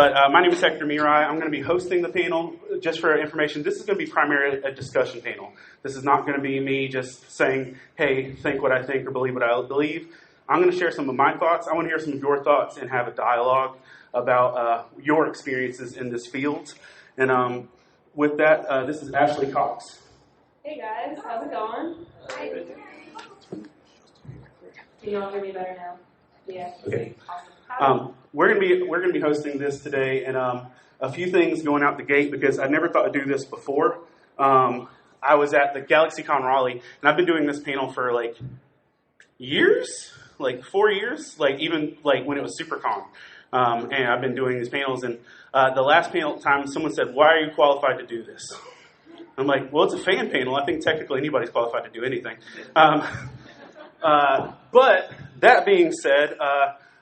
But my name is Hector. I'm going to be hosting the panel. Just for information, this is going to be primarily a discussion panel. This is not going to be me just saying, hey, think what I think or believe what I believe. I'm going to share some of my thoughts. I want to hear some of your thoughts and have a dialogue about your experiences in this field. And with that, this is Ashley Cox. Hey guys, how's it going? Hi. Can you all hear me better now? Yeah. Okay. Awesome. We're gonna be hosting this today, and a few things going out the gate because I never thought I'd do this before. I was at the Galaxycon Raleigh, and I've been doing this panel for like years, like 4 years, like even like when it was SuperCon. And I've been doing these panels, and the last panel time, someone said, "Why are you qualified to do this?" I'm like, "Well, it's a fan panel. I think technically anybody's qualified to do anything." But that being said,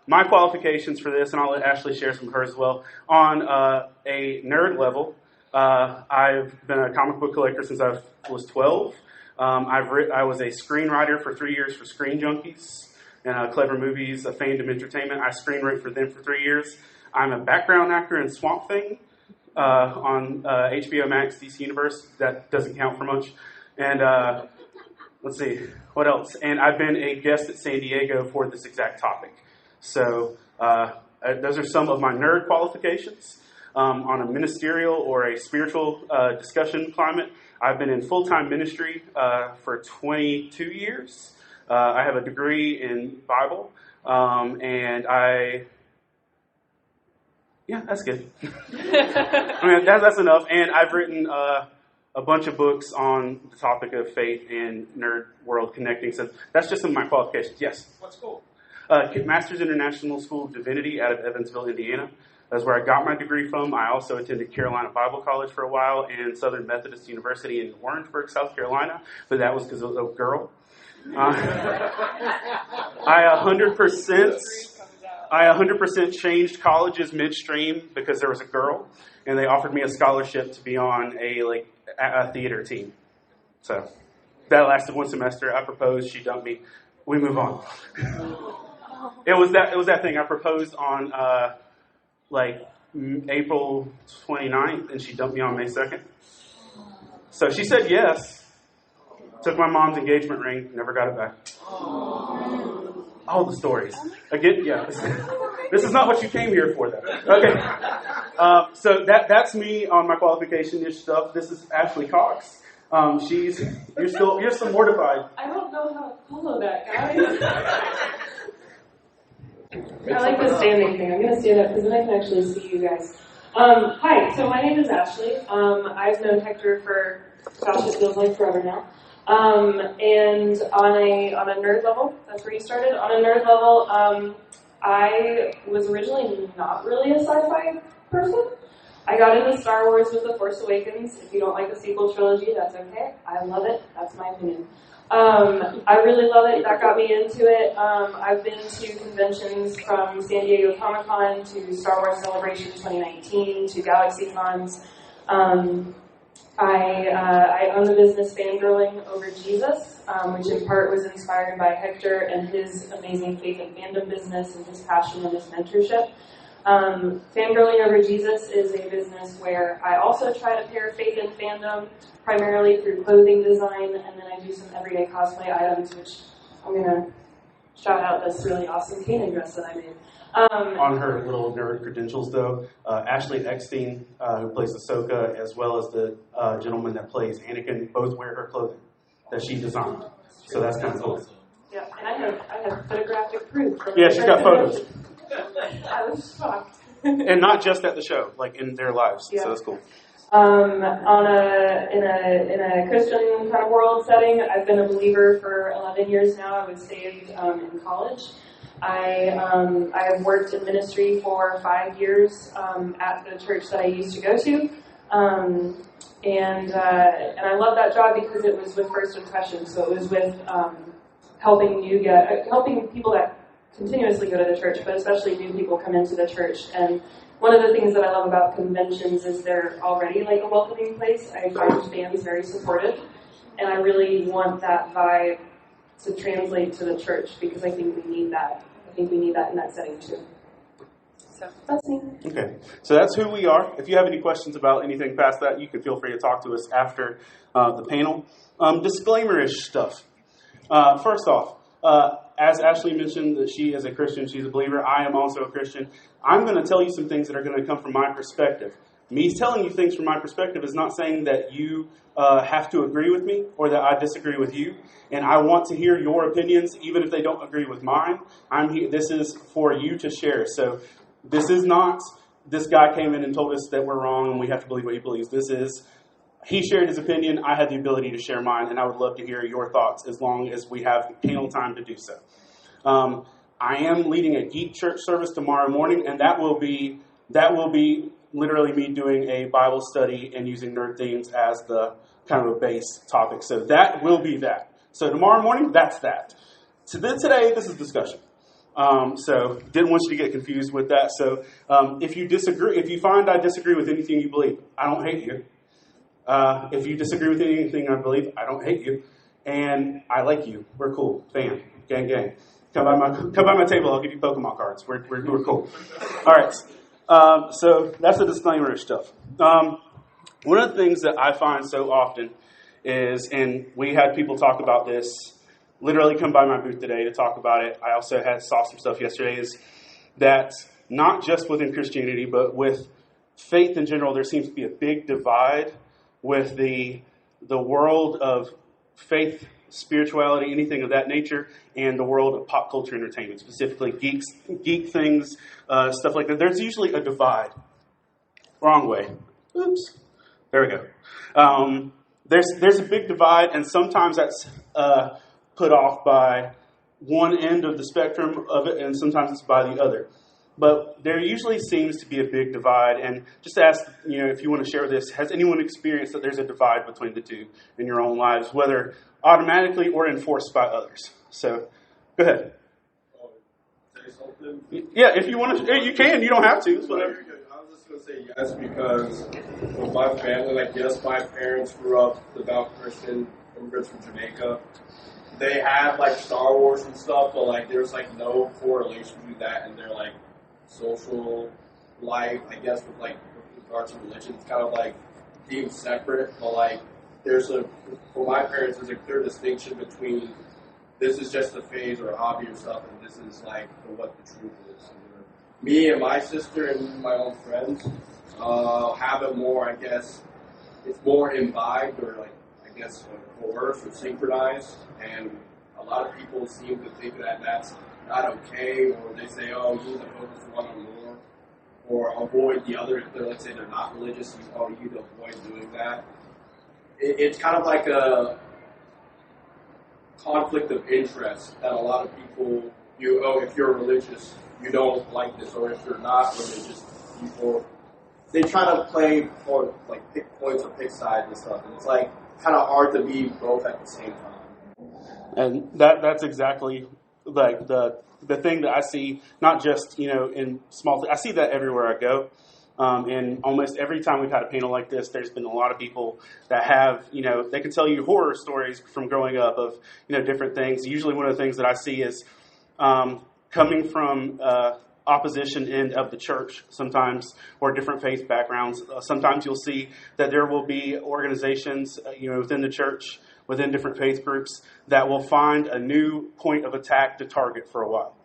my qualifications for this, and I'll let Ashley share some of hers as well. On a nerd level, I've been a comic book collector since I was 12. I was a screenwriter for 3 years for Screen Junkies and Clever Movies, a Fandom Entertainment. I screenwrote for them for 3 years. I'm a background actor in Swamp Thing on HBO Max, DC Universe. That doesn't count for much. And let's see, what else? And I've been a guest at San Diego for this exact topic. So those are some of my nerd qualifications. On a ministerial or a spiritual discussion climate, I've been in full-time ministry for 22 years. I have a degree in Bible, and yeah, that's good. I mean, that's enough. And I've written a bunch of books on the topic of faith and nerd world connecting. So that's just some of my qualifications. Yes? What's cool? Masters International School of Divinity out of Evansville, Indiana. That's where I got my degree from. I also attended Carolina Bible College for a while and Southern Methodist University in Warrensburg, South Carolina, but that was because I was a girl. I 100% changed colleges midstream because there was a girl, and they offered me a scholarship to be on a theater team. So that lasted one semester. I proposed. She dumped me. We move on. It was that thing. I proposed on April 29th, and she dumped me on May 2nd. So she said yes. Took my mom's engagement ring. Never got it back. All the stories. Again, yeah. This is not what you came here for, though. Okay. So that's me on my qualification-ish stuff. This is Ashley Cox. You're still mortified. I don't know how to follow that, guys. I like the standing thing. I'm going to stand up because then I can actually see you guys. Hi, so my name is Ashley. I've known Hector for, gosh, it feels like forever now. And on a nerd level, that's where you started. On a nerd level, I was originally not really a sci-fi person. I got into Star Wars with The Force Awakens. If you don't like the sequel trilogy, that's okay. I love it. That's my opinion. I really love it. That got me into it. I've been to conventions from San Diego Comic-Con to Star Wars Celebration 2019 to Galaxycons. I own the business Fangirling Over Jesus, which in part was inspired by Hector and his amazing Faith Fandom business and his passion and his mentorship. Fangirling Over Jesus is a business where I also try to pair faith and fandom, primarily through clothing design, and then I do some everyday cosplay items, which I'm going to shout out this really awesome Kanan dress that I made. On her little nerd credentials, though, Ashley Eckstein, who plays Ahsoka, as well as the gentleman that plays Anakin, both wear her clothing that she designed. So that's kind of cool. Yeah, and I have photographic proof. Yeah, she's got photos. I was shocked. And not just at the show, like in their lives. Yeah. So that's cool. In a Christian kind of world setting, I've been a believer for 11 years now. I was saved in college. I have worked in ministry for 5 years at the church that I used to go to, and I love that job because it was with First Impressions. So it was with helping people that continuously go to the church, but especially new people come into the church. And one of the things that I love about conventions is they're already like a welcoming place. I find fans very supportive, and I really want that vibe to translate to the church because I think we need that. I think we need that in that setting too. So that's me. Okay, so that's who we are. If you have any questions about anything past that, you can feel free to talk to us after the panel. Disclaimer-ish stuff. First off, as Ashley mentioned that she is a Christian, she's a believer. I am also a Christian. I'm going to tell you some things that are going to come from my perspective. Me telling you things from my perspective is not saying that you have to agree with me or that I disagree with you. And I want to hear your opinions, even if they don't agree with mine. I'm here. This is for you to share. So this is not, this guy came in and told us that we're wrong and we have to believe what he believes. This is, he shared his opinion. I had the ability to share mine, and I would love to hear your thoughts as long as we have panel time to do so. I am leading a geek church service tomorrow morning, and that will be literally me doing a Bible study and using nerd themes as the kind of a base topic. So that will be that. So tomorrow morning, that's that. So then today, this is discussion. So didn't want you to get confused with that. So if you find I disagree with anything you believe, I don't hate you. If you disagree with anything I believe, I don't hate you. And I like you. We're cool. Fan. Gang, gang. Come by my table. I'll give you Pokemon cards. We're cool. All right. So that's the disclaimer stuff. One of the things that I find so often is, and we had people talk about this, literally come by my booth today to talk about it. I also saw some stuff yesterday, is that not just within Christianity, but with faith in general, there seems to be a big divide with the world of faith, spirituality, anything of that nature, and the world of pop culture entertainment, specifically geek things, stuff like that. There's usually a divide. Wrong way. Oops. There we go. There's a big divide, and sometimes that's put off by one end of the spectrum of it, and sometimes it's by the other. But there usually seems to be a big divide, and just to ask, if you want to share this, has anyone experienced that there's a divide between the two in your own lives, whether automatically or enforced by others? So, go ahead. Say something? Yeah, if you want to, you can. You don't have to. It's whatever. I was just going to say yes because with my family, yes, my parents grew up devout Christian, immigrants from Jamaica. They had, Star Wars and stuff, but, there's, no correlation to that in their, social life, I guess, with regards to religion. It's kind of, deemed separate, but, for my parents, there's a clear distinction between this is just a phase or a hobby or stuff, and this is, what the truth is. Me and my sister and my own friends have it more, I guess, it's more imbibed or, coerced or synchronized, and a lot of people seem to think that that's not okay, or they say, oh, you need to focus one or more, or avoid the other. If let's say they're not religious, you need to avoid doing that. It's kind of like a conflict of interest that a lot of people, if you're religious, you don't like this, or if you're not religious, they try to play or pick points or pick sides and stuff, and it's kind of hard to be both at the same time. And that's exactly the thing that I see, not just in small. I see that everywhere I go. And almost every time we've had a panel like this, there's been a lot of people that have, they can tell you horror stories from growing up of, different things. Usually one of the things that I see is coming from opposition end of the church sometimes, or different faith backgrounds. Sometimes you'll see that there will be organizations, within the church, within different faith groups, that will find a new point of attack to target for a while.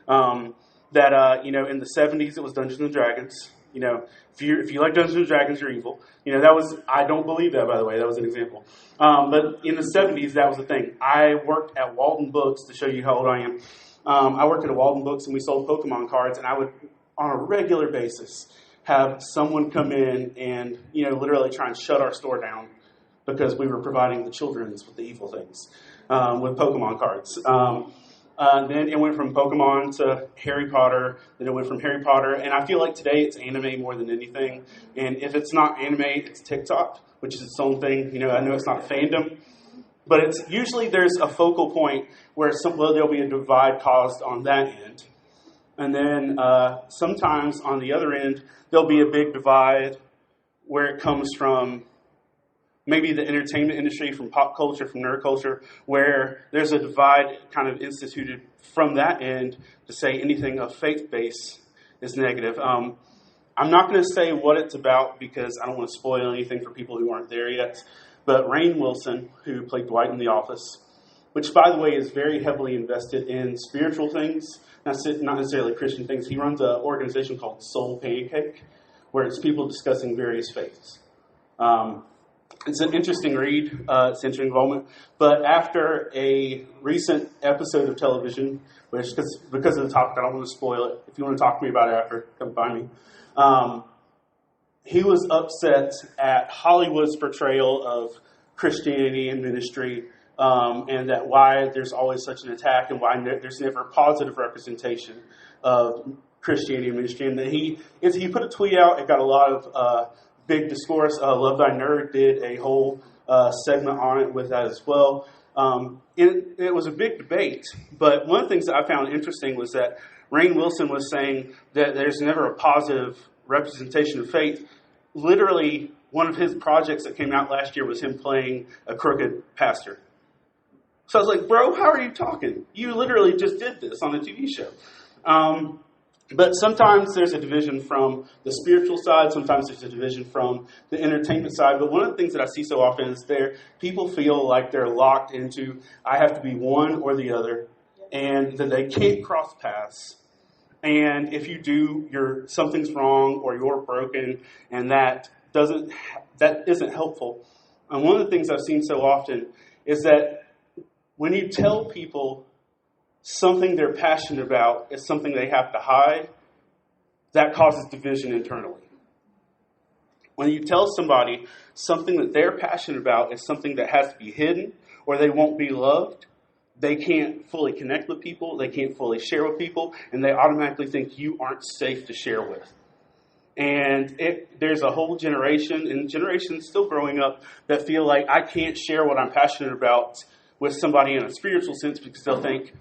In the 70s, it was Dungeons and Dragons. If you like Dungeons and Dragons, you're evil. I don't believe that, by the way. That was an example. But in the 70s, that was the thing. I worked at Walden Books, to show you how old I am. I worked at Walden Books, and we sold Pokemon cards, and I would, on a regular basis, have someone come in and, literally try and shut our store down because we were providing the children's with the evil things, with Pokemon cards. Then it went from Pokemon to Harry Potter. Then it went from Harry Potter. And I feel like today it's anime more than anything. And if it's not anime, it's TikTok, which is its own thing. I know it's not fandom. But it's usually there's a focal point where there'll be a divide caused on that end. And then sometimes on the other end, there'll be a big divide where it comes from maybe the entertainment industry, from pop culture, from nerd culture, where there's a divide kind of instituted from that end to say anything of faith-based is negative. I'm not going to say what it's about because I don't want to spoil anything for people who aren't there yet. But Rainn Wilson, who played Dwight in The Office, which, by the way, is very heavily invested in spiritual things, not necessarily Christian things. He runs an organization called Soul Pancake, where it's people discussing various faiths. It's an interesting read. It's interesting involvement. But after a recent episode of television, which because of the topic, I don't want to spoil it. If you want to talk to me about it after, come find me. He was upset at Hollywood's portrayal of Christianity and ministry, and that why there's always such an attack and why there's never a positive representation of Christianity and ministry. And that he put a tweet out. It got a lot of big discourse. Love Thy Nerd did a whole segment on it with that as well. It was a big debate, but one of the things that I found interesting was that Rainn Wilson was saying that there's never a positive representation of faith. Literally, one of his projects that came out last year was him playing a crooked pastor. So I was like, bro, how are you talking? You literally just did this on a TV show. But sometimes there's a division from the spiritual side. Sometimes there's a division from the entertainment side. But one of the things that I see so often is people feel like they're locked into, I have to be one or the other, and that they can't cross paths. And if you do, something's wrong or you're broken, and that isn't helpful. And one of the things I've seen so often is that when you tell people something they're passionate about is something they have to hide, that causes division internally. When you tell somebody something that they're passionate about is something that has to be hidden or they won't be loved, they can't fully connect with people, they can't fully share with people, and they automatically think you aren't safe to share with. And there's a whole generation, and generations still growing up, that feel like I can't share what I'm passionate about with somebody in a spiritual sense because they'll think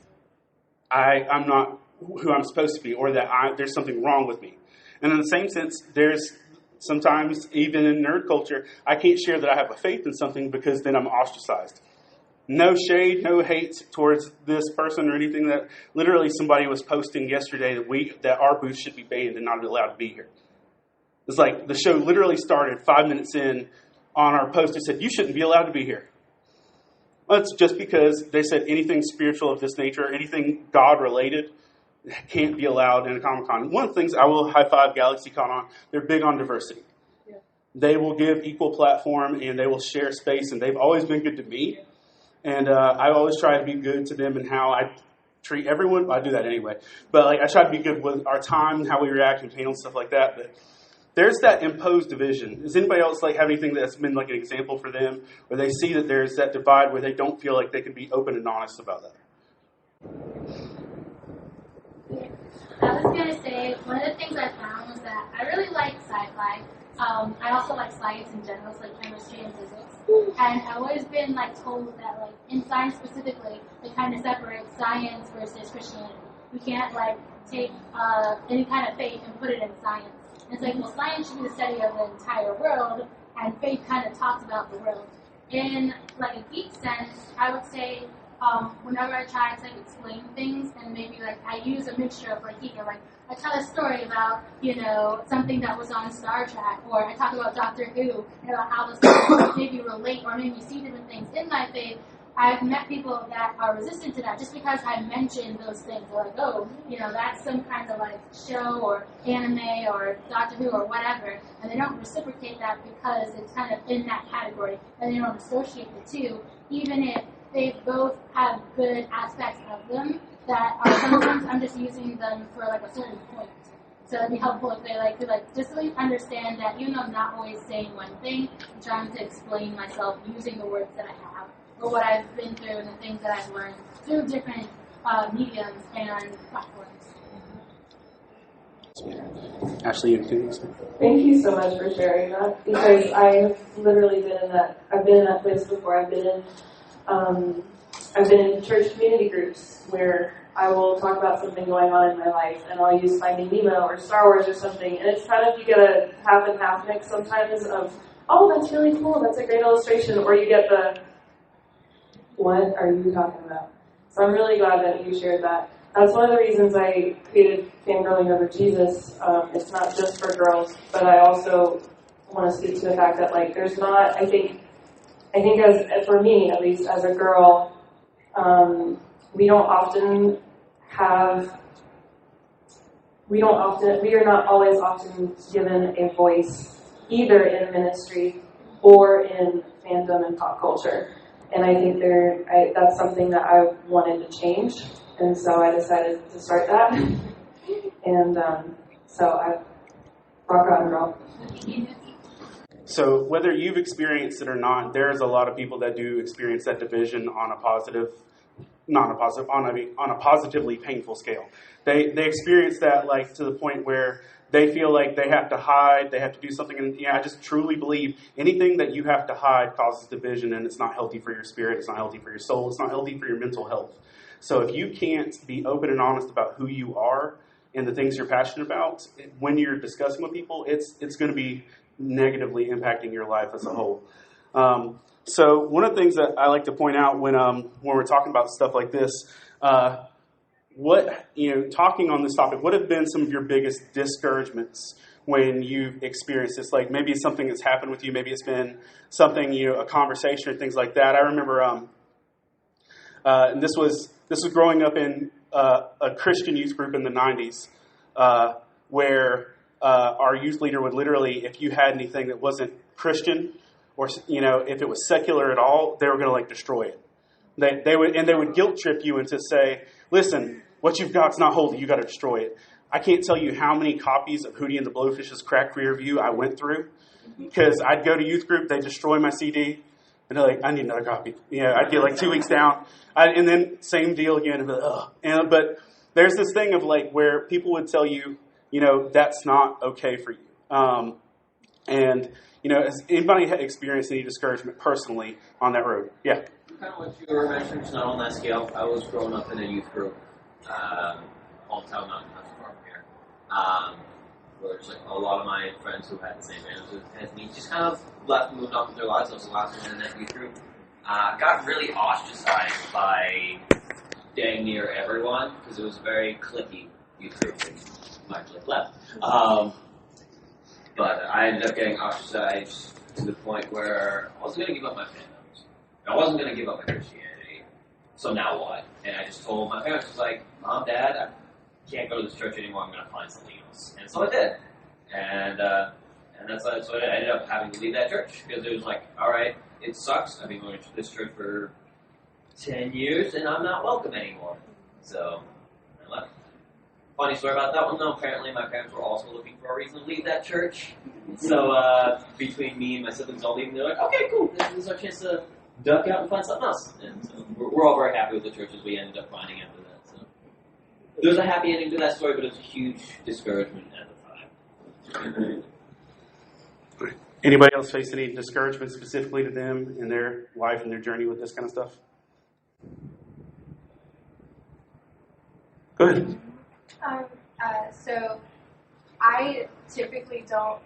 I'm not who I'm supposed to be, or that there's something wrong with me. And in the same sense, there's sometimes, even in nerd culture, I can't share that I have a faith in something because then I'm ostracized. No shade, no hate towards this person or anything. That literally somebody was posting yesterday that our booth should be banned and not allowed to be here. It's like the show literally started 5 minutes in. On our post, it said, you shouldn't be allowed to be here. Well, it's just because they said anything spiritual of this nature, anything God-related, can't be allowed in a Comic-Con. One of the things I will high-five Galaxycon on, they're big on diversity. Yeah. They will give equal platform, and they will share space, and they've always been good to me. And I always try to be good to them in how I treat everyone. I do that anyway. But I try to be good with our time, how we react in panels, stuff like that. But there's that imposed division. Does anybody else have anything that's been an example for them where they see that there's that divide where they don't feel like they can be open and honest about that? I was going to say, one of the things I found was that I really like sci-fi. I also like science in general, so chemistry and physics. And I've always been told that in science specifically, they kind of separate science versus Christianity. We can't take any kind of faith and put it in science. And it's well, science should be the study of the entire world, and faith kind of talks about the world. In a geek sense, I would say whenever I try to explain things, and maybe I use a mixture of geek, I tell a story about something that was on Star Trek, or I talk about Doctor Who and about how the stories maybe relate or maybe see different things in my faith. I've met people that are resistant to that just because I mentioned those things. They're that's some kind of show or anime or Doctor Who or whatever, and they don't reciprocate that because it's kind of in that category, and they don't associate the two, even if they both have good aspects of them that are sometimes I'm just using them for a certain point. So it'd be helpful if they could just understand that even though I'm not always saying one thing, I'm trying to explain myself using the words that I have, or what I've been through and the things that I've learned through different mediums and platforms. Ashley, anything? Thank you so much for sharing that, because I've literally been in that place before. I've been in church community groups where I will talk about something going on in my life, and I'll use Finding Nemo or Star Wars or something, and it's kind of, you get a half and half mix sometimes of, oh, that's really cool, that's a great illustration, or you get the, what are you talking about? So I'm really glad that you shared that. that's one of the reasons I created Fangirling Over Jesus. It's not just for girls, but I also want to speak to the fact that, like, there's not, I think as, for me, at least, as a girl, we are not always often given a voice, either in ministry or in fandom and pop culture. And I think that's something that I wanted to change, and so I decided to start that. And so I rock on, girl. So whether you've experienced it or not, there's a lot of people that do experience that division on a positively painful scale. They experience that, like, to the point where they feel like they have to hide, they have to do something. And I just truly believe anything that you have to hide causes division, and it's not healthy for your spirit, it's not healthy for your soul, it's not healthy for your mental health. So if you can't be open and honest about who you are and the things you're passionate about, when you're discussing with people, it's going to be negatively impacting your life as a whole. So one of the things that I like to point out when we're talking about stuff like this, talking on this topic, what have been some of your biggest discouragements when you've experienced this? Like, maybe it's something that's happened with you, maybe it's been something, a conversation or things like that. I remember, and this was growing up in a Christian youth group in the 90s, where our youth leader would literally, if you had anything that wasn't Christian, or if it was secular at all, they were going to, like, destroy it. They would guilt trip you into say, listen, what you've got's not holy, you got to destroy it. I can't tell you how many copies of Hootie and the Blowfish's Crack Rear View I went through, because I'd go to youth group, they'd destroy my CD, and they're like, I need another copy. I'd get like 2 weeks down, and then same deal again. And be like, ugh. But there's this thing of, like, where people would tell you, that's not okay for you. Has anybody experienced any discouragement personally on that road? Yeah. Kind of what you were mentioning, just not on that scale. I was growing up in a youth group, hometown, not too far from here, where it's like a lot of my friends who had the same age as me just kind of left and moved on with their lives. I was the last one in that youth group. Got really ostracized by dang near everyone because it was a very cliquey youth group. My clique left. But I ended up getting ostracized to the point where I wasn't going to give up my fandoms. I wasn't going to give up my Christianity. So now what? And I just told my parents, like, Mom, Dad, I can't go to this church anymore. I'm going to find something else. And so I did. And that's so I ended up having to leave that church because it was like, all right, it sucks. I've been going to this church for 10 years and I'm not welcome anymore. So I left. Funny story about that one, though. Apparently, my parents were also looking for a reason to leave that church. So, between me and my siblings all leaving, they're like, okay, cool, this is our chance to duck out and find something else. And so, we're all very happy with the churches we ended up finding after that. So, there was a happy ending to that story, but it was a huge discouragement at the time. Anybody else face any discouragement specifically to them in their life and their journey with this kind of stuff? Go ahead. So I typically don't,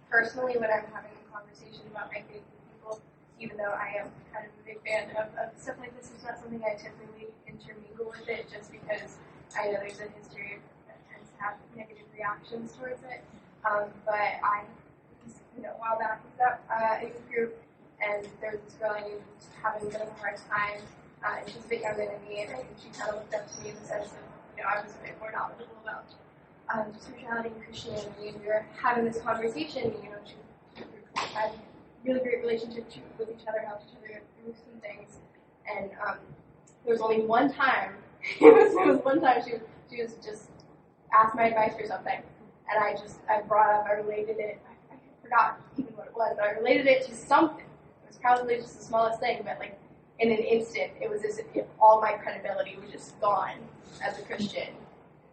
personally, when I'm having a conversation about my faith with people, even though I am kind of a big fan of stuff like this, it's not something I typically intermingle with it, just because I know there's a history that tends to have negative reactions towards it. But I, a while back, was up in a group, and there was this girl I knew who was having a bit of a hard time, and she's a bit younger than me, and I think she kind of looked up to me in the sense of, I was a bit more knowledgeable about spirituality and Christianity, and we were having this conversation. She had a really great relationship with each other, helped each other through some things. And there was only one time, it was one time she was just asked my advice for something, and I brought up, I related it, I forgot even what it was, but I related it to something. It was probably just the smallest thing, but like in an instant, it was as if all my credibility was just gone as a Christian,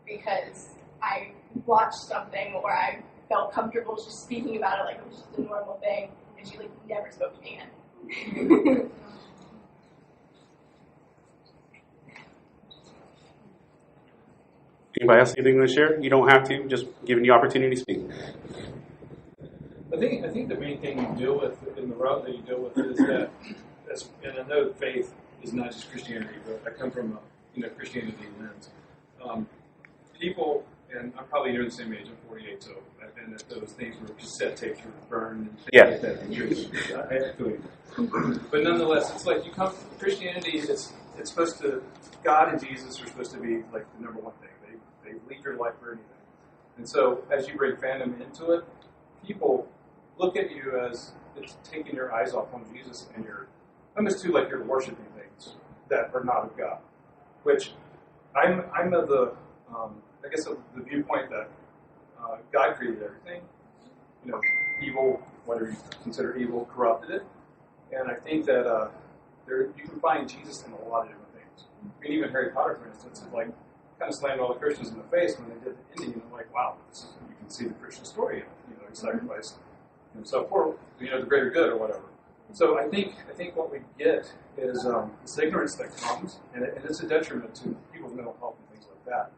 because I watched something or I felt comfortable just speaking about it like it was just a normal thing, and she never spoke to me again. Anybody else anything to share? You don't have to, just giving you opportunity to speak. I think the main thing you deal with in the route that you deal with is that, and I know faith is not just Christianity, but I come from a Christianity lens. people, and I'm probably near the same age, I'm 48, so I've been at those things where cassette tapes were burned and things like that. I feel you. But nonetheless, it's like Christianity is, it's supposed to, God and Jesus are supposed to be like the number one thing. They lead your life for anything. And so as you bring fandom into it, people look at you as it's taking your eyes off on Jesus, and you're almost too like you're worshiping things that are not of God. Which I'm of the I guess of the viewpoint that God created everything. You know, evil, whatever you consider evil, corrupted it. And I think that you can find Jesus in a lot of different things. I mean, even Harry Potter, for instance, is like kind of slammed all the Christians in the face when they did the ending. And like, wow, you can see the Christian story. You know, he sacrificed himself for the greater good or whatever. So I think what we get is this ignorance that comes, and it's a detriment to people's mental health and things like that,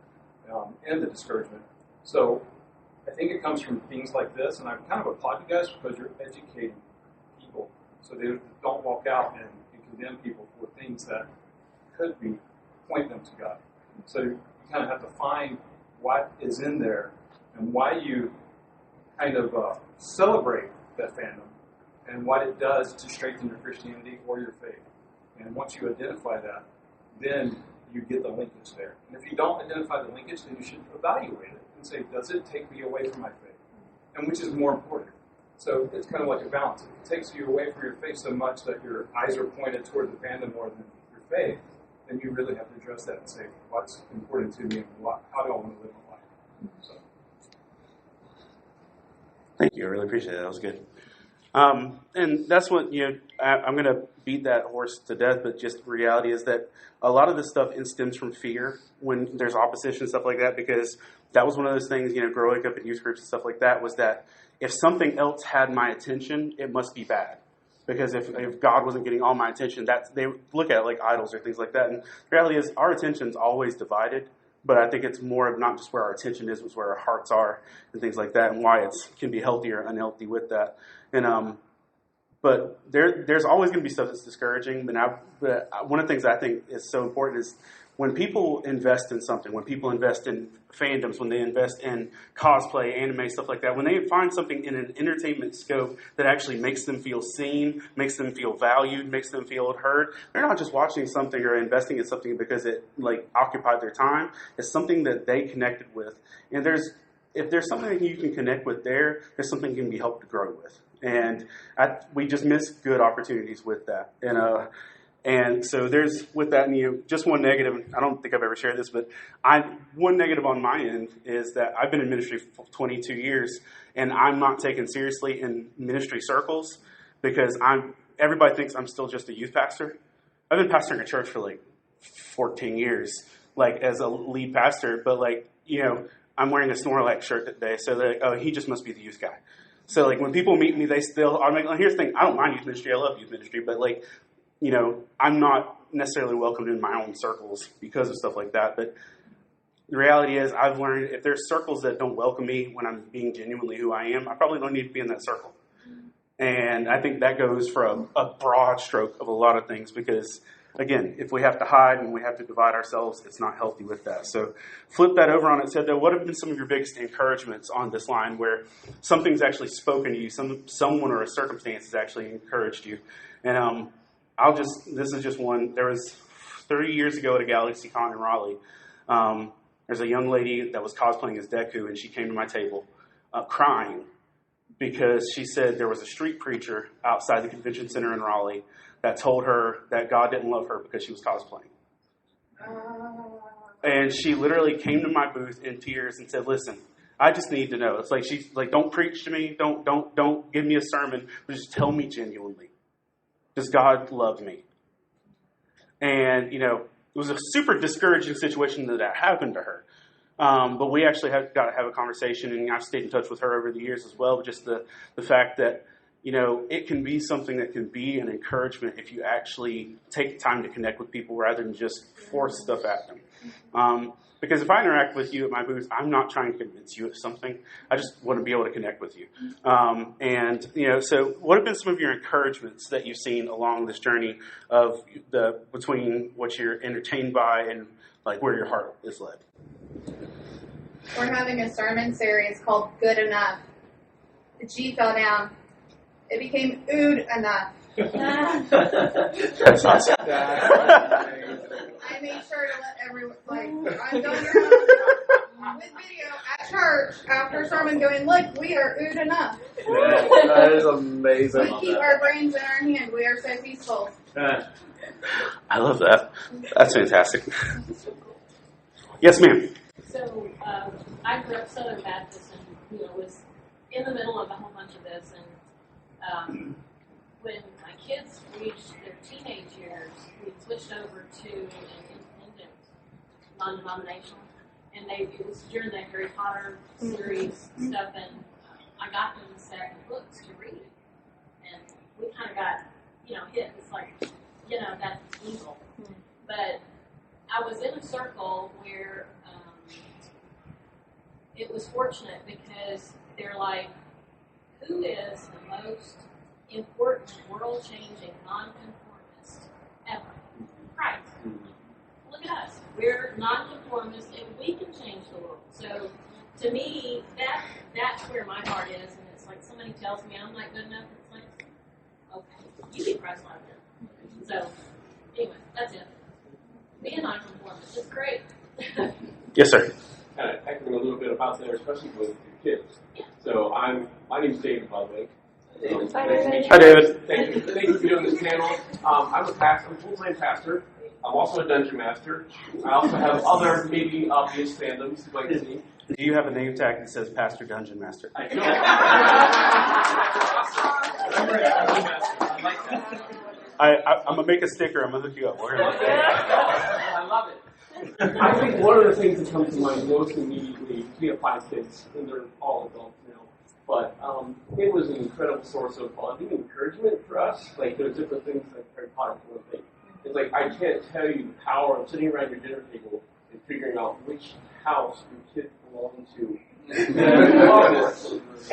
and the discouragement. So I think it comes from things like this, and I kind of applaud you guys because you're educating people so they don't walk out and condemn people for things that could point them to God. So you kind of have to find what is in there and why you kind of celebrate that fandom and what it does to strengthen your Christianity or your faith. And once you identify that, then you get the linkage there. And if you don't identify the linkage, then you should evaluate it and say, does it take me away from my faith? And which is more important? So it's kind of like a balance. If it takes you away from your faith so much that your eyes are pointed toward the fandom more than your faith, then you really have to address that and say, what's important to me and how do I want to live my life? So. Thank you. I really appreciate it. That was good. And that's what, I'm going to beat that horse to death, but just the reality is that a lot of this stuff stems from fear when there's opposition and stuff like that, because that was one of those things, growing up in youth groups and stuff like that, was that if something else had my attention, it must be bad. Because if God wasn't getting all my attention, they look at it like idols or things like that. And the reality is our attention's always divided. But I think it's more of not just where our attention is, but where our hearts are and things like that, and why it can be healthy or unhealthy with that. And but there's always going to be stuff that's discouraging. But one of the things I think is so important is when people invest in something, when people invest in fandoms, when they invest in cosplay, anime, stuff like that, when they find something in an entertainment scope that actually makes them feel seen, makes them feel valued, makes them feel heard, they're not just watching something or investing in something because it occupied their time. It's something that they connected with. And if there's something that you can connect with there's something you can be helped to grow with. And we just miss good opportunities with that. And so there's, with that, just one negative, I don't think I've ever shared this, but one negative on my end is that I've been in ministry for 22 years, and I'm not taken seriously in ministry circles because everybody thinks I'm still just a youth pastor. I've been pastoring a church for 14 years, as a lead pastor, but I'm wearing a Snorlax shirt today, so they're like, oh, he just must be the youth guy. So when people meet me, they still, here's the thing, I don't mind youth ministry, I love youth ministry, but I'm not necessarily welcomed in my own circles because of stuff like that. But the reality is I've learned if there's circles that don't welcome me when I'm being genuinely who I am, I probably don't need to be in that circle. And I think that goes for a broad stroke of a lot of things because, again, if we have to hide and we have to divide ourselves, it's not healthy with that. So flip that over on its head, though. What have been some of your biggest encouragements on this line where something's actually spoken to you, someone or a circumstance has actually encouraged you? And this is just one. There was 30 years ago at a Galaxycon in Raleigh, there's a young lady that was cosplaying as Deku, and she came to my table crying because she said there was a street preacher outside the convention center in Raleigh that told her that God didn't love her because she was cosplaying. And she literally came to my booth in tears and said, listen, I just need to know. It's like, she's like, don't preach to me. Don't give me a sermon, but just tell me genuinely. Does God love me? And, it was a super discouraging situation that happened to her. But we actually got to have a conversation, and I've stayed in touch with her over the years as well. Just the fact that, it can be something that can be an encouragement if you actually take time to connect with people rather than just force stuff at them. Because if I interact with you at my booth, I'm not trying to convince you of something. I just want to be able to connect with you. So what have been some of your encouragements that you've seen along this journey of between what you're entertained by and like where your heart is led? We're having a sermon series called Good Enough. The G fell down. It became Ood Enough. That's awesome. I made sure to let everyone, I'm going around with video at church after sermon going, look, we are Ood Enough. That is amazing. We keep our brains in our hand. We are so peaceful. I love that. That's fantastic. Yes, ma'am. So I grew up Southern Baptist and was in the middle of a whole bunch of this. And when my kids reached their teenage years, we switched over to an independent, non-denominational, and it was during the Harry Potter series stuff, and I got them a stack of books to read, and we kind of got hit. It's like that's evil, but I was in a circle where it was fortunate because they're like, who is the most important world-changing non-conformist ever? Christ. Look at us. We're non-conformists, and we can change the world. So, to me, that's where my heart is, and it's like somebody tells me I'm not good enough, and it's like, okay, you be Christ-like then. So, anyway, that's it. Be a non-conformist. It's great. Yes, sir. Kind of echoing a little bit about there, especially with your kids. Yeah. So my name's David, by the way. Hi, David. Thank you for doing this panel. I'm a full-time pastor. I'm also a dungeon master. I also have other maybe obvious fandoms you might see. Do you have a name tag that says Pastor Dungeon Master? I do. I like that. I'm going to make a sticker. I'm going to hook you up. I love it. I think one of the things that comes to mind most immediately, we have 5 kids, and they're all adults now, but it was an incredible source of bonding and encouragement for us. Like, there's different things like Harry Potter for one thing. It's like, I can't tell you the power of sitting around your dinner table and figuring out which house your kids belong to.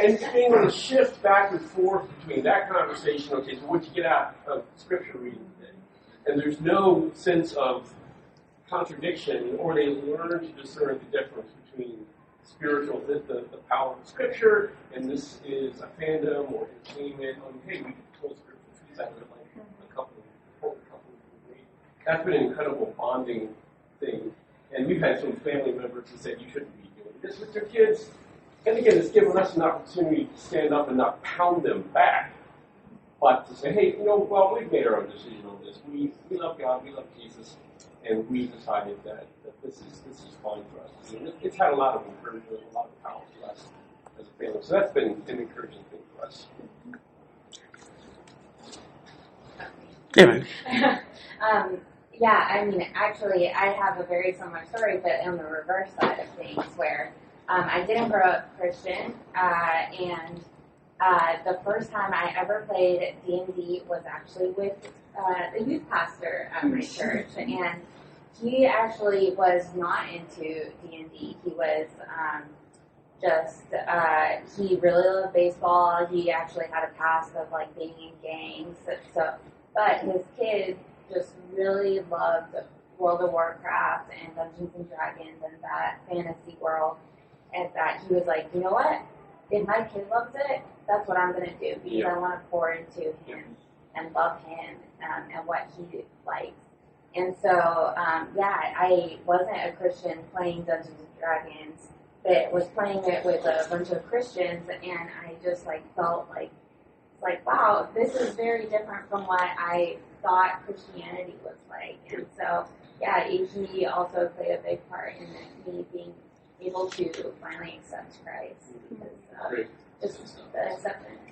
And being able to shift back and forth between that conversation, okay, so what'd you get out of scripture reading today? And there's no sense of contradiction, or they learn to discern the difference between spiritual, the power of scripture, and this is a fandom or entertainment. Hey, we told scripture trees out of like a couple of weeks. That's been an incredible bonding thing. And we've had some family members who said you shouldn't be doing this with your kids. And again, it's given us an opportunity to stand up and not pound them back, but to say, hey, well, we've made our own decision on this. We love God, we love Jesus. And we decided that this is fine for us. And it's had a lot of encouragement, a lot of power for us as a family. So that's been an encouraging thing for us. Actually, I have a very similar story, but on the reverse side of things, where I didn't grow up Christian, and the first time I ever played D&D was actually with the youth pastor at my church, and he actually was not into D&D. He was he really loved baseball. He actually had a past of like being in gangs. But his kid just really loved World of Warcraft and Dungeons and Dragons and that fantasy world, and that he was like, you know what? If my kid loves it, that's what I'm going to do, because I want to pour into him and love him and what he likes. And so, I wasn't a Christian playing Dungeons and Dragons, but was playing it with a bunch of Christians, and I just felt like, wow, this is very different from what I thought Christianity was like. And so, he also played a big part in me being able to finally accept Christ, because just the acceptance.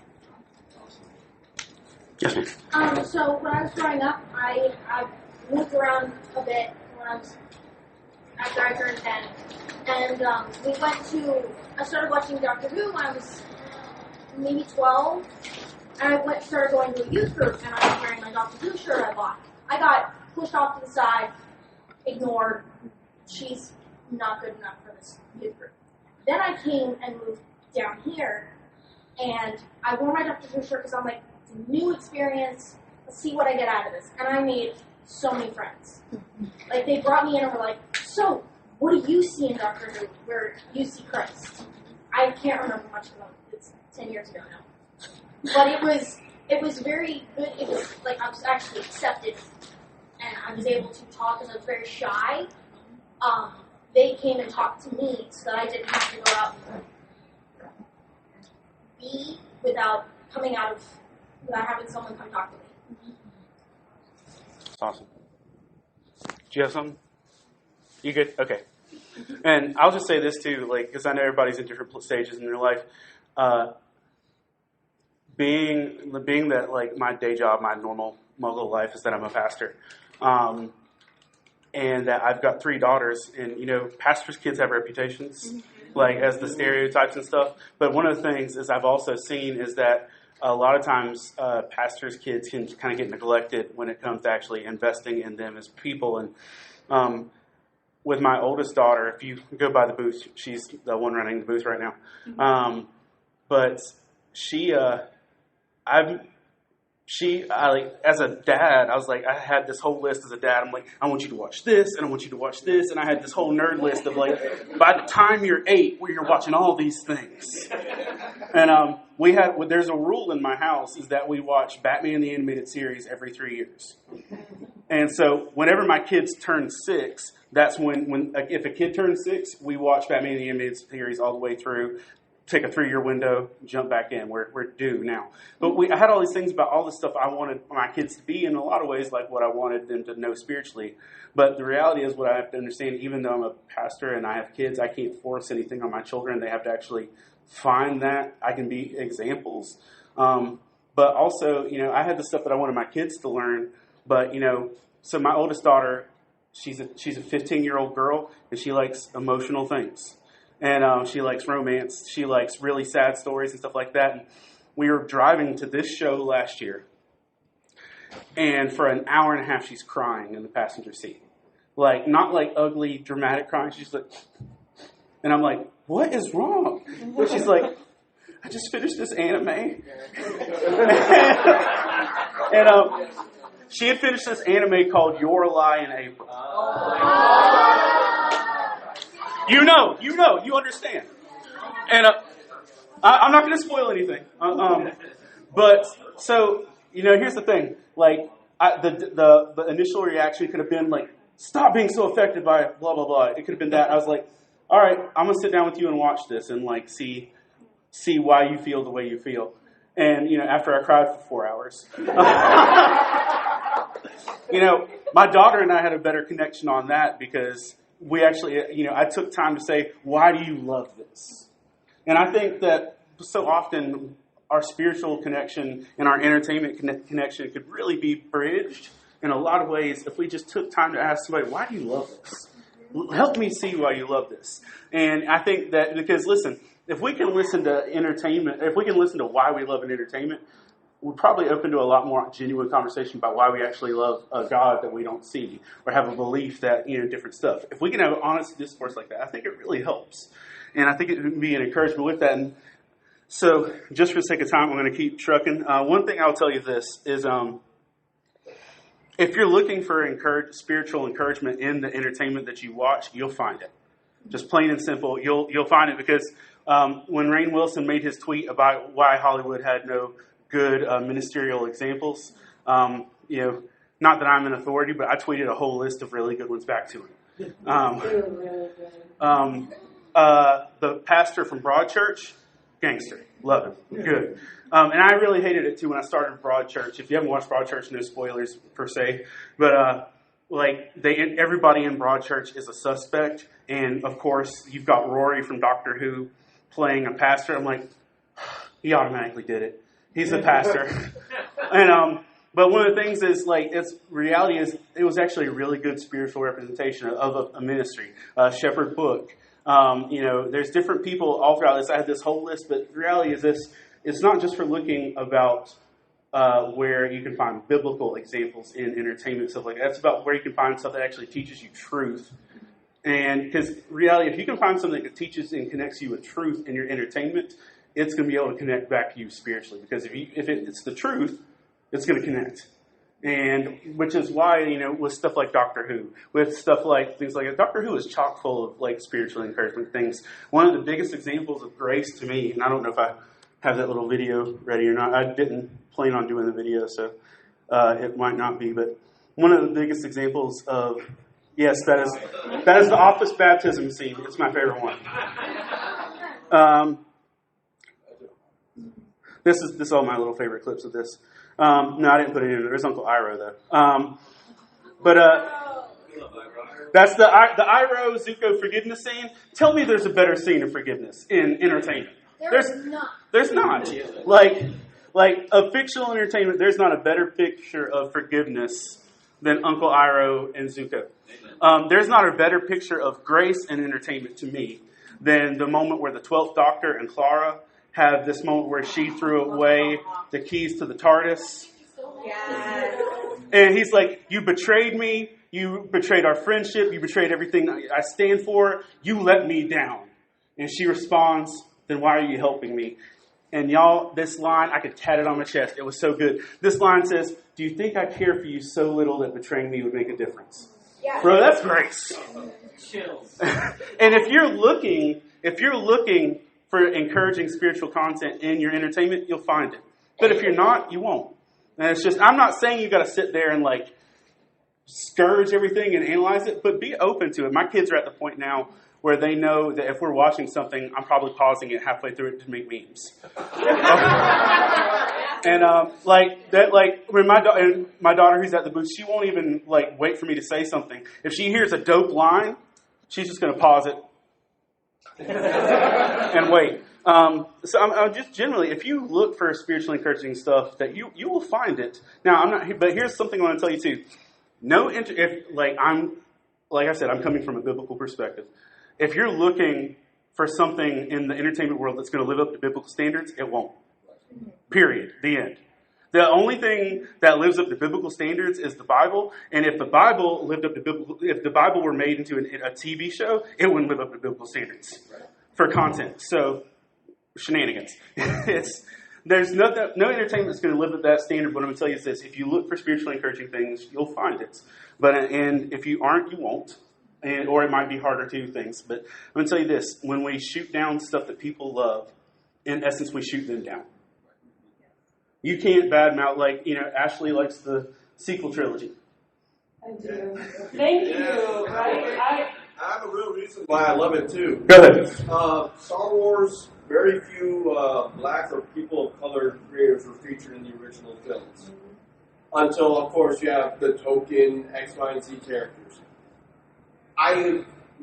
So when I was growing up, I moved around a bit after I turned 10, and I started watching Doctor Who when I was maybe 12, And I started going to a youth group, and I was wearing my Dr. Who shirt I bought. I got pushed off to the side, ignored. She's not good enough for this youth group. Then I came and moved down here, and I wore my Dr. Who shirt because I'm like, it's a new experience. Let's see what I get out of this. And I made so many friends. Like, they brought me in and were like, so, what do you see in Doctor Who where you see Christ? I can't remember much of them. It's 10 years ago now. But it was very good. It was like I was actually accepted, and I was able to talk because I was very shy. They came and talked to me so that I didn't have to go out and be without having someone come talk to me. That's awesome. Do you have something? You good? Okay. And I'll just say this too, like, because I know everybody's in different stages in their life. Being that, like, my day job, my normal muggle life is that I'm a pastor. And that I've got 3 daughters, and, you know, pastors' kids have reputations, like, as the stereotypes and stuff. But one of the things is I've also seen is that a lot of times pastors' kids can kind of get neglected when it comes to actually investing in them as people. And with my oldest daughter, if you go by the booth, she's the one running the booth right now. But as a dad, I was like, I had this whole list as a dad. I'm like, I want you to watch this, and I want you to watch this, and I had this whole nerd list of, like, by the time you're 8, where you're watching all these things. And there's a rule in my house is that we watch Batman the Animated Series every 3 years. And so whenever my kids turn 6, that's when if a kid turns 6, we watch Batman the Animated Series all the way through. Take a 3-year window, jump back in. We're due now. But I had all these things about all the stuff I wanted my kids to be in a lot of ways, like what I wanted them to know spiritually. But the reality is what I have to understand, even though I'm a pastor and I have kids, I can't force anything on my children. They have to actually find that. I can be examples. But also, you know, I had the stuff that I wanted my kids to learn. But, you know, so my oldest daughter, she's a 15-year-old girl, and she likes emotional things. And she likes romance. She likes really sad stories and stuff like that. And we were driving to this show last year. And for an hour and a half, she's crying in the passenger seat. Like, not like ugly, dramatic crying. She's like, and I'm like, what is wrong? And she's like, I just finished this anime. and she had finished this anime called Your Lie in April. You understand. And I'm not going to spoil anything. But, so, you know, here's the thing. Like, the initial reaction could have been like, stop being so affected by blah, blah, blah. It could have been that. I was like, all right, I'm going to sit down with you and watch this and, like, see why you feel the way you feel. And, you know, after I cried for 4 hours. You know, my daughter and I had a better connection on that because we actually, you know, I took time to say, why do you love this? And I think that so often our spiritual connection and our entertainment connection could really be bridged in a lot of ways if we just took time to ask somebody, why do you love this? Help me see why you love this. And I think that because, listen, if we can listen to entertainment, if we can listen to why we love an entertainment, we're probably open to a lot more genuine conversation about why we actually love a God that we don't see or have a belief that, you know, different stuff. If we can have honest discourse like that, I think it really helps. And I think it would be an encouragement with that. And so just for the sake of time, I'm going to keep trucking. One thing I'll tell you this is if you're looking for spiritual encouragement in the entertainment that you watch, you'll find it. Just plain and simple, you'll find it because when Rainn Wilson made his tweet about why Hollywood had no good ministerial examples. You know, not that I'm an authority, but I tweeted a whole list of really good ones back to him. The pastor from Broadchurch, gangster, love him, good. And I really hated it too when I started Broadchurch. If you haven't watched Broadchurch, no spoilers per se, but everybody in Broadchurch is a suspect, and of course you've got Rory from Doctor Who playing a pastor. I'm like, he automatically did it. He's a pastor. And but one of the things is, like, reality is it was actually a really good spiritual representation of a ministry. Shepherd Book. You know, there's different people all throughout this. I had this whole list, but the reality is this: it's not just for looking about where you can find biblical examples in entertainment, stuff like that. It's about where you can find stuff that actually teaches you truth. And because reality, if you can find something that teaches and connects you with truth in your entertainment, it's going to be able to connect back to you spiritually. Because if it's the truth, it's going to connect. And which is why, with stuff like Doctor Who, with stuff like things like that, Doctor Who is chock full of like spiritual encouragement things. One of the biggest examples of grace to me, and I don't know if I have that little video ready or not. I didn't plan on doing the video, so it might not be. But one of the biggest examples of, yes, that is the office baptism scene. It's my favorite one. This is all my little favorite clips of this. No, I didn't put it in. There's Uncle Iroh though. That's the Iroh Zuko forgiveness scene. Tell me, there's a better scene of forgiveness in entertainment. There's not. Like a fictional entertainment, there's not a better picture of forgiveness than Uncle Iroh and Zuko. There's not a better picture of grace and entertainment to me than the moment where the 12th Doctor and Clara have this moment where she threw away the keys to the TARDIS. Yes. And he's like, you betrayed me. You betrayed our friendship. You betrayed everything I stand for. You let me down. And she responds, then why are you helping me? And y'all, this line, I could tat it on my chest. It was so good. This line says, do you think I care for you so little that betraying me would make a difference? Yeah. Bro, that's grace. Chills. And if you're looking for encouraging spiritual content in your entertainment, you'll find it. But if you're not, you won't. And it's just, I'm not saying you got to sit there and like scourge everything and analyze it, but be open to it. My kids are at the point now where they know that if we're watching something, I'm probably pausing it halfway through it to make memes. And when my daughter who's at the booth, she won't even like wait for me to say something. If she hears a dope line, she's just going to pause it and wait. So I'm just generally, if you look for spiritually encouraging stuff, that you will find it. Now but here's something I want to tell you too. Like I said, I'm coming from a biblical perspective. If you're looking for something in the entertainment world that's going to live up to biblical standards, it won't. Period. The end. The only thing that lives up to biblical standards is the Bible. And if the Bible if the Bible were made into a TV show, it wouldn't live up to biblical standards for content. So, shenanigans. There's no entertainment that's going to live at that standard. What I'm going to tell you is this: if you look for spiritually encouraging things, you'll find it. And if you aren't, you won't. Or it might be harder to do things. But I'm going to tell you this: when we shoot down stuff that people love, in essence, we shoot them down. You can't badmouth, Ashley likes the sequel trilogy. I do. Thank you. Right? I have a real reason why I love it too. Go ahead. Star Wars, very few black or people of color creators were featured in the original films. Until, of course, you have the token X, Y, and Z characters.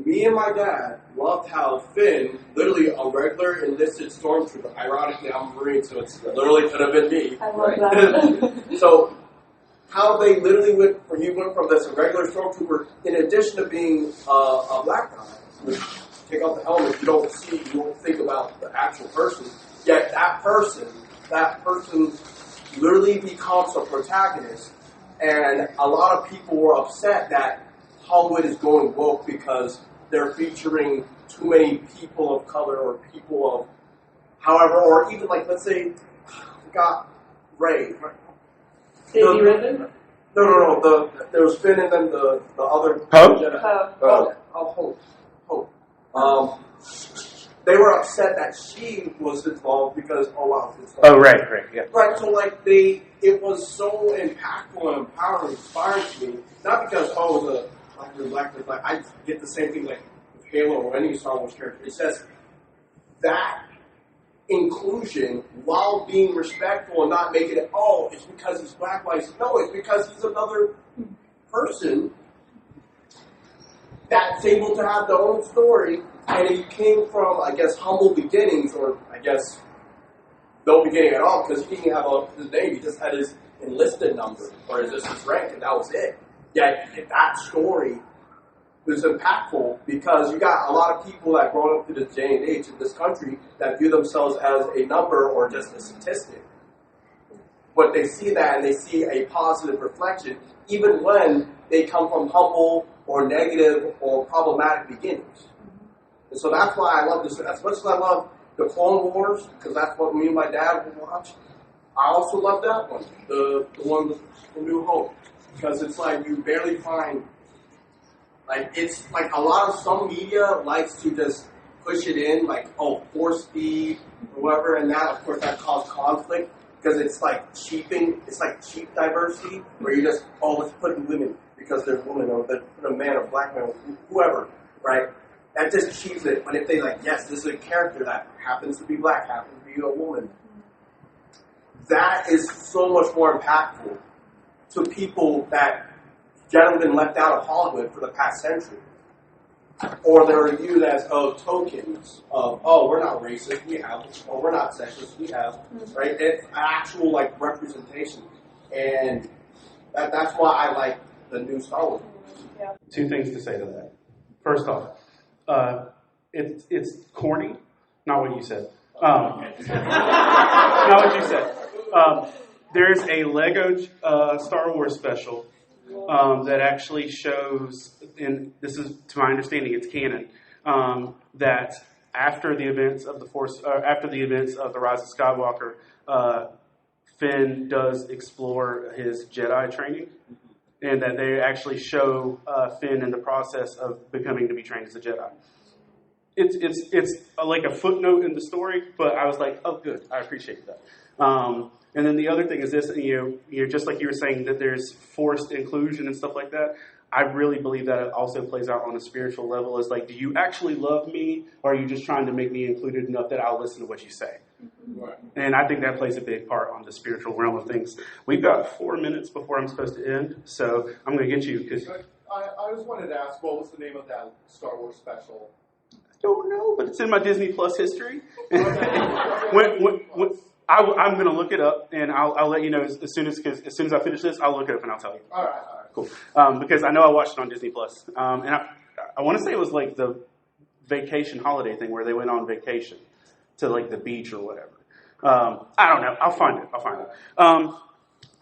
Me and my dad loved how Finn, literally a regular enlisted stormtrooper, ironically I'm a Marine, so it literally could have been me. I love that. So, how they literally went from this regular stormtrooper, in addition to being a black guy, which take off the helmet, you don't think about the actual person, yet that person literally becomes a protagonist, and a lot of people were upset that Hollywood is going woke because they're featuring too many people of color or people of however, or even let's say, got Ray. Daisy Ridley? No. There was Finn and then the other. Hope. They were upset that she was involved because Right, yeah. Right, so it was so impactful and empowering, inspiring to me. Not because the black. I get the same thing with Halo or any Star Wars character. It says that inclusion while being respectful and not making it, it's because he's black, white. No, it's because he's another person that's able to have their own story, and he came from, I guess, humble beginnings, or I guess no beginning at all, because he didn't have his name, he just had his enlisted number, or his rank, and that was it. Yet that story was impactful because you got a lot of people that grown up to this day and age in this country that view themselves as a number or just a statistic. but they see that and they see a positive reflection, even when they come from humble or negative or problematic beginnings. And so that's why I love this. As much as I love the Clone Wars, because that's what me and my dad would watch, I also love that one, the one with the New Hope, because it's like you barely find, like it's like a lot of some media likes to just push it in, like, oh, force feed or whatever, and that, of course, that causes conflict, because it's like it's like cheap diversity, where you just, oh, let's put in women because they're women, or let's put a man or black man, whoever, right? That just cheapens it. But if they like, yes, this is a character that happens to be black, happens to be a woman, that is so much more impactful to people that generally been left out of Hollywood for the past century. Or they're viewed as, oh, tokens of, oh, we're not racist, we have, or we're not sexist, we have, right? It's actual, like, representation. And that's why I like the new Star Wars. Yeah. Two things to say to that. First off, it's corny, not what you said. Not what you said. There's a Lego Star Wars special that actually shows, and this is to my understanding, it's canon, that after the events of the Rise of Skywalker, Finn does explore his Jedi training, and that they actually show Finn in the process of becoming to be trained as a Jedi. It's like a footnote in the story, but I was like, oh, good, I appreciate that. And then the other thing is this, just like you were saying that there's forced inclusion and stuff like that, I really believe that it also plays out on a spiritual level. It's like, do you actually love me, or are you just trying to make me included enough that I'll listen to what you say? Right. And I think that plays a big part on the spiritual realm of things. We've got 4 minutes before I'm supposed to end, so I'm going to get you. Because I just wanted to ask, what was the name of that Star Wars special? I don't know, but it's in my Disney Plus history. I'm going to look it up, and I'll let you know as soon as I finish this. I'll look it up and I'll tell you. All right. Cool. Because I know I watched it on Disney Plus, and I want to say it was like the vacation holiday thing where they went on vacation to like the beach or whatever. I don't know. I'll find it.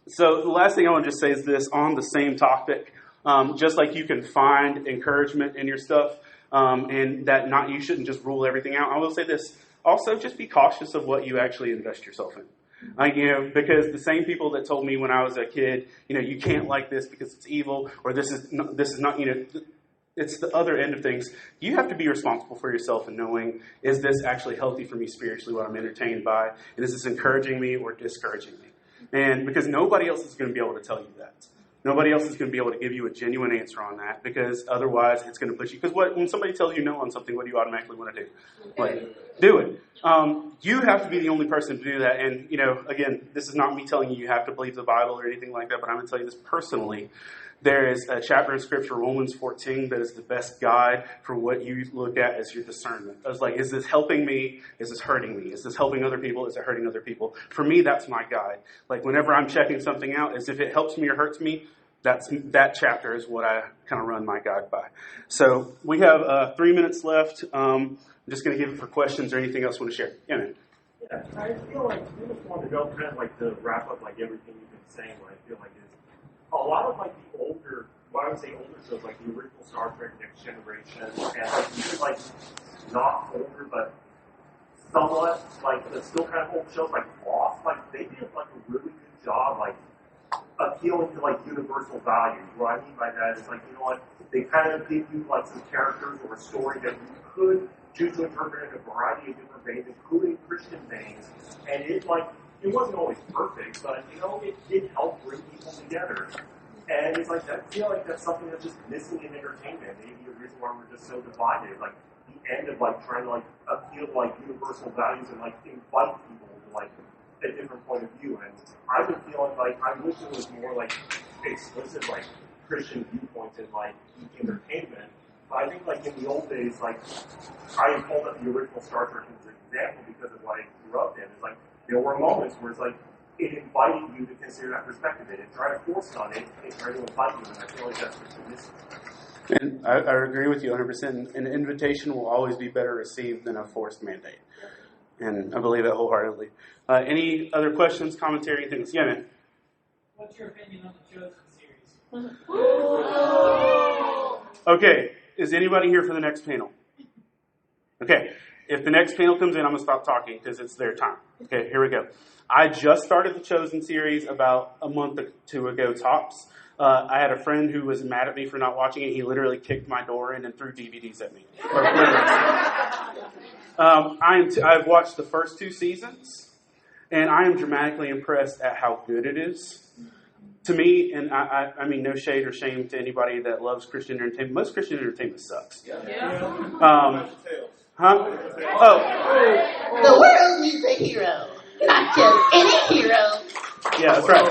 So the last thing I want to just say is this on the same topic. Just like you can find encouragement in your stuff, and that you shouldn't just rule everything out. I will say this. Also, just be cautious of what you actually invest yourself in. Because the same people that told me when I was a kid, you can't like this because it's evil, or this is not, it's the other end of things. You have to be responsible for yourself and knowing, is this actually healthy for me spiritually, what I'm entertained by, and is this encouraging me or discouraging me? And because nobody else is going to be able to tell you that. Nobody else is going to be able to give you a genuine answer on that, because otherwise it's going to push you. Because when somebody tells you no on something, what do you automatically want to do? Do it. You have to be the only person to do that. And, again, this is not me telling you have to believe the Bible or anything like that, but I'm going to tell you this personally. There is a chapter in Scripture, Romans 14, that is the best guide for what you look at as your discernment. I was like, is this helping me? Is this hurting me? Is this helping other people? Is it hurting other people? For me, that's my guide. Like, whenever I'm checking something out, as if it helps me or hurts me, that chapter is what I kind of run my guide by. So we have 3 minutes left. I'm just going to give it for questions or anything else you want to share. Yeah, man. Yeah, I feel like I just want to go kind of like to wrap up like everything you've been saying. What I feel like is a lot of like the older, what I would say older shows, like the original Star Trek, Next Generation, and even like not older but somewhat like the still kind of old shows like Lost, like they did like a really good job like appealing to like universal values. What I mean by that is like, they kind of give you like some characters or a story that you could choose to interpret in a variety of different veins, including Christian veins, and it wasn't always perfect, but it did help bring people together. And it's like, I feel like that's something that's just missing in entertainment. Maybe the reason why we're just so divided, like the end of like trying to like appeal to like universal values and like invite people to like a different point of view. And I've been feeling like I wish it was more like explicit like Christian viewpoints in like entertainment. But I think like in the old days, like I pulled up the original Star Trek as an example because of what I grew up in. It's like there were moments where it's like it invited you to consider that perspective. It didn't try to force it on it. It tried to invite you, and I feel like that's what's missing. And I agree with you 100%. An invitation will always be better received than a forced mandate. And I believe that wholeheartedly. Any other questions, commentary, anything else? Yeah, man. What's your opinion on the Chosen series? Okay, is anybody here for the next panel? Okay, if the next panel comes in, I'm going to stop talking because it's their time. Okay, here we go. I just started the Chosen series about a month or two ago, tops. I had a friend who was mad at me for not watching it. He literally kicked my door in and threw DVDs at me. I've watched the first 2 seasons, and I am dramatically impressed at how good it is. To me, and I mean no shade or shame to anybody that loves Christian entertainment. Most Christian entertainment sucks. Huh? Oh. The world needs a hero, not just any hero. Yeah, that's right.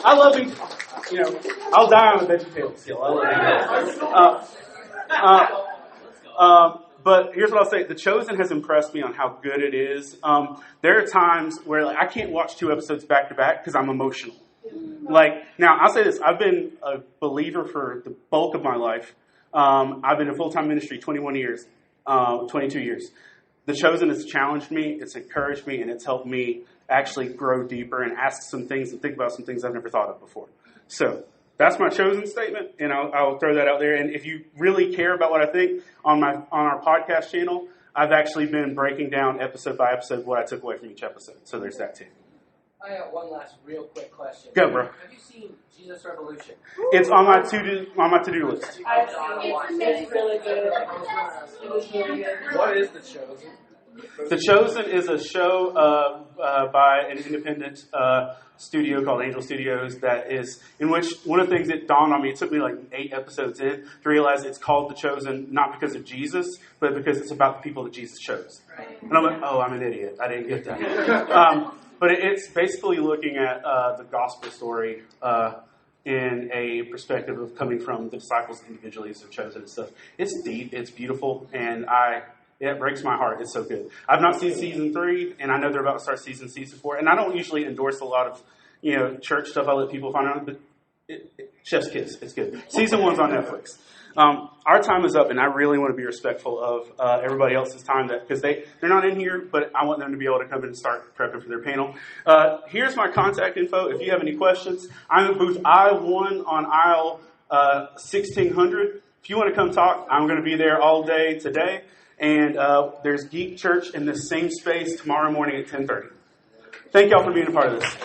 I love it. You know, I'll die on a VeggieTales still. I love it. But here's what I'll say. The Chosen has impressed me on how good it is. There are times where I can't watch 2 episodes back to back because I'm emotional. Now, I'll say this. I've been a believer for the bulk of my life. I've been in full-time ministry 22 years. The Chosen has challenged me, it's encouraged me, and it's helped me actually grow deeper and ask some things and think about some things I've never thought of before. So that's my Chosen statement, and I'll throw that out there. And if you really care about what I think, on our podcast channel, I've actually been breaking down episode by episode what I took away from each episode. So there's that too. I got one last real quick question. Go, bro. Have you seen Jesus Revolution? It's on my to-do list. It's really good. It was really good. What is The Chosen? The Chosen is a show by an independent studio called Angel Studios in which one of the things that dawned on me, it took me like 8 episodes in to realize it's called The Chosen, not because of Jesus, but because it's about the people that Jesus chose. And I'm like, oh, I'm an idiot. I didn't get that. But it's basically looking at the gospel story in a perspective of coming from the disciples individually as they're chosen and stuff. It's deep, it's beautiful, and it breaks my heart. It's so good. I've not seen season 3, and I know they're about to start season 4. And I don't usually endorse a lot of church stuff. I let people find out, but chef's kiss. It's good. Season 1's on Netflix. Our time is up, and I really want to be respectful of everybody else's time because they're not in here, but I want them to be able to come in and start prepping for their panel. Here's my contact info. If you have any questions, I'm at booth I-1 on aisle 1600. If you want to come talk, I'm going to be there all day today. And there's Geek Church in the same space tomorrow morning at 10:30. Thank y'all for being a part of this.